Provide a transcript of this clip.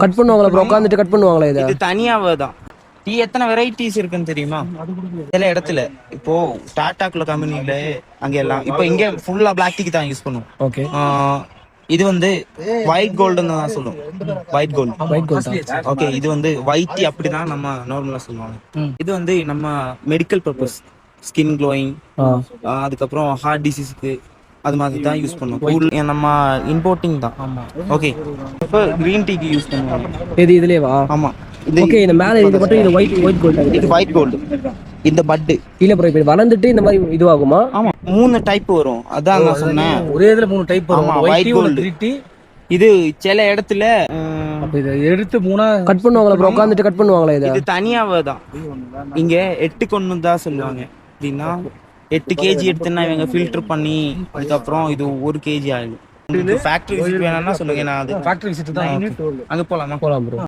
Cut பண்ணுவாங்களா bro? உட்காந்துட்டு cut பண்ணுவாங்களா? இது தனியாவே தான். டீ எத்தனை வெரைட்டிஸ் இருக்குன்னு தெரியுமா? சில இடத்துல இப்போ டாடாக்குள்ள கம்பெனில அங்க எல்லாம் இப்போ இங்க ஃபுல்லா பிளாக் டீக்கு தான் யூஸ் பண்ணுவோம். ஓகே. இது வந்து ஒயிட் கோல்டுன்னு தான் சொல்லுவோம். White gold. ஓகே. இது வந்து ஒயிட் டீ அப்படிதான் நம்ம நார்மலா சொல்லுவாங்க. இது வந்து நம்ம மெடிக்கல் பர்பஸ், ஸ்கின் க்ளோயிங், அதுக்கப்புறம் ஹார்ட் டிசீஸ்க்கு அது மாதிரி தான் யூஸ் பண்ணுவோம். நம்ம இம்போர்ட்டிங் தான். ஓகே. இப்போ கிரீன் டீக்கு யூஸ் பண்ணுவாங்க. இதுலயேவா? ஆமா. ஓகே. இந்த மேல இது மட்டும் இது ஒயிட் கோல்ட். இது ஒயிட் கோல்டு. இந்த பட் இல்ல ப்ரோ, இப்ப வளர்ந்துட்டு இந்த மாதிரி இதுவாகுமா? ஆமா, 3 டைப் வரும். அதான் நான் சொன்னேன். ஒரே இதுல 3 டைப் வரும். White gold. இது சில இடத்துல அப்ப இத எடுத்து மூணா கட் பண்ணுவாங்களா ப்ரோ? உட்காந்துட்டு கட் பண்ணுவாங்களா? இது தனியாவே தான். இங்க 8 கொன்னு தான் சொல்லுவாங்க. அப்படின்னா 8 கேஜி எடுத்துன்னா இவங்க ஃபில்டர் பண்ணி அதுக்கப்புறம் இது 1 கேஜி ஆயிடும். ஃபேக்டரி விசிட் வேணும்னா சொல்லுங்க. நான் அது ஃபேக்டரி விசிட் தான். அங்க போலாமா? போலாம் ப்ரோ.